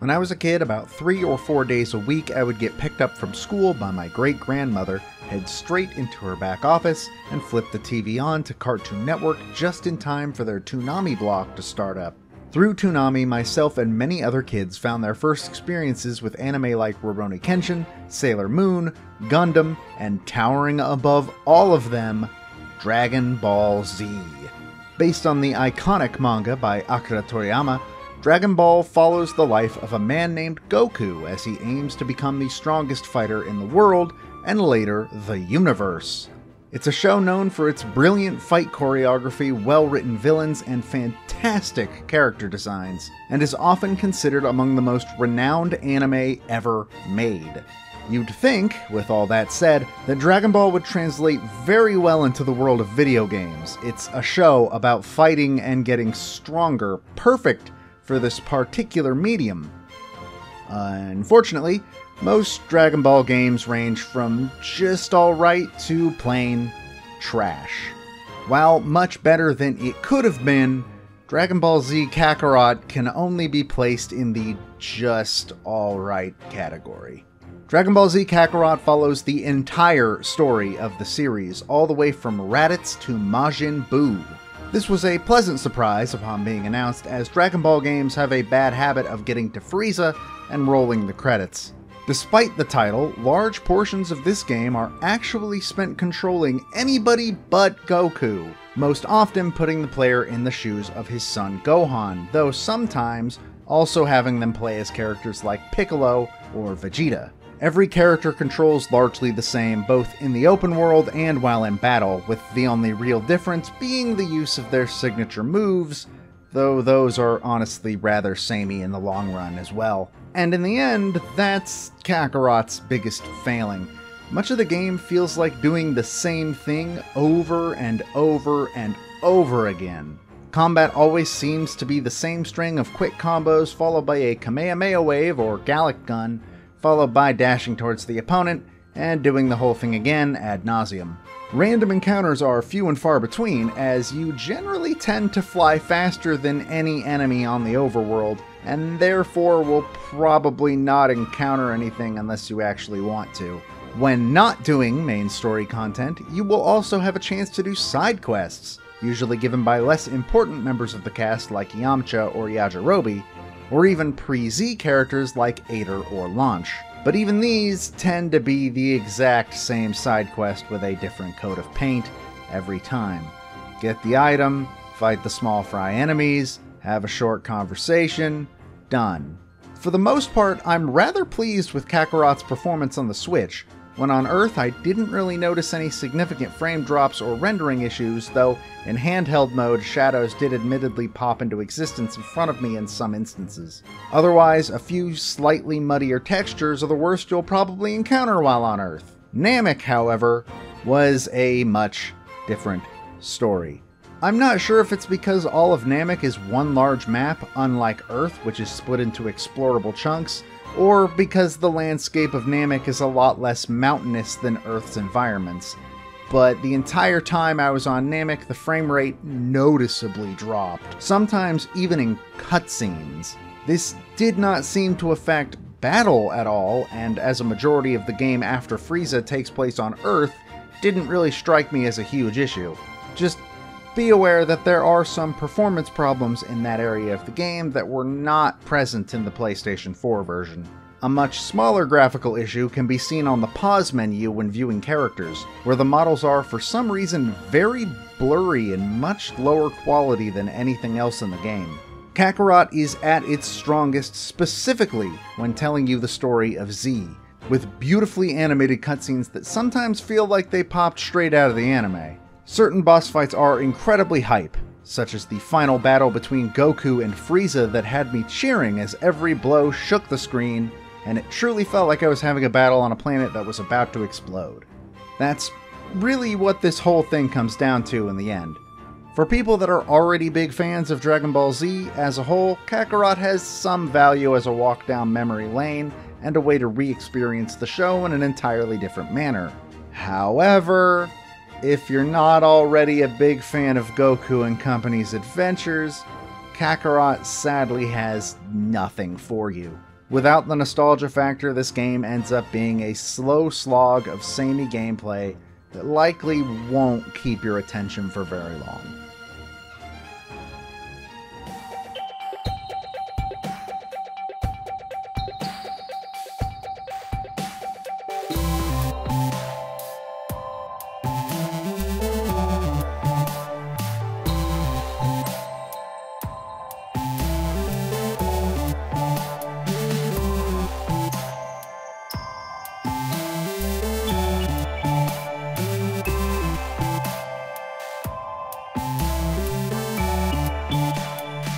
When I was a kid, about 3 or 4 days a week, I would get picked up from school by my great-grandmother, head straight into her back office, and flip the TV on to Cartoon Network just in time for their Toonami block to start up. Through Toonami, myself and many other kids found their first experiences with anime like Rurouni Kenshin, Sailor Moon, Gundam, and towering above all of them, Dragon Ball Z. Based on the iconic manga by Akira Toriyama, Dragon Ball follows the life of a man named Goku as he aims to become the strongest fighter in the world, and later, the universe. It's a show known for its brilliant fight choreography, well-written villains, and fantastic character designs, and is often considered among the most renowned anime ever made. You'd think, with all that said, that Dragon Ball would translate very well into the world of video games. It's a show about fighting and getting stronger, perfect for this particular medium. Unfortunately, most Dragon Ball games range from just alright to plain trash. While much better than it could have been, Dragon Ball Z Kakarot can only be placed in the just alright category. Dragon Ball Z Kakarot follows the entire story of the series, all the way from Raditz to Majin Buu. This was a pleasant surprise upon being announced, as Dragon Ball games have a bad habit of getting to Frieza and rolling the credits. Despite the title, large portions of this game are actually spent controlling anybody but Goku, most often putting the player in the shoes of his son Gohan, though sometimes also having them play as characters like Piccolo or Vegeta. Every character controls largely the same, both in the open world and while in battle, with the only real difference being the use of their signature moves, though those are honestly rather samey in the long run as well. And in the end, that's Kakarot's biggest failing. Much of the game feels like doing the same thing over and over and over again. Combat always seems to be the same string of quick combos followed by a Kamehameha wave or Gallic gun, followed by dashing towards the opponent, and doing the whole thing again ad nauseum. Random encounters are few and far between, as you generally tend to fly faster than any enemy on the overworld, and therefore will probably not encounter anything unless you actually want to. When not doing main story content, you will also have a chance to do side quests, usually given by less important members of the cast like Yamcha or Yajirobe, or even pre-Z characters like Ader or Launch. But even these tend to be the exact same side quest with a different coat of paint every time. Get the item, fight the small fry enemies, have a short conversation, done. For the most part, I'm rather pleased with Kakarot's performance on the Switch. When on Earth, I didn't really notice any significant frame drops or rendering issues, though in handheld mode, shadows did admittedly pop into existence in front of me in some instances. Otherwise, a few slightly muddier textures are the worst you'll probably encounter while on Earth. Namek, however, was a much different story. I'm not sure if it's because all of Namek is one large map, unlike Earth, which is split into explorable chunks, or because the landscape of Namek is a lot less mountainous than Earth's environments. But the entire time I was on Namek, the frame rate noticeably dropped, sometimes even in cutscenes. This did not seem to affect battle at all, and as a majority of the game after Frieza takes place on Earth, didn't really strike me as a huge issue. Just be aware that there are some performance problems in that area of the game that were not present in the PlayStation 4 version. A much smaller graphical issue can be seen on the pause menu when viewing characters, where the models are for some reason very blurry and much lower quality than anything else in the game. Kakarot is at its strongest specifically when telling you the story of Z, with beautifully animated cutscenes that sometimes feel like they popped straight out of the anime. Certain boss fights are incredibly hype, such as the final battle between Goku and Frieza that had me cheering as every blow shook the screen, and it truly felt like I was having a battle on a planet that was about to explode. That's really what this whole thing comes down to in the end. For people that are already big fans of Dragon Ball Z as a whole, Kakarot has some value as a walk down memory lane and a way to re-experience the show in an entirely different manner. However, if you're not already a big fan of Goku and company's adventures, Kakarot sadly has nothing for you. Without the nostalgia factor, this game ends up being a slow slog of samey gameplay that likely won't keep your attention for very long.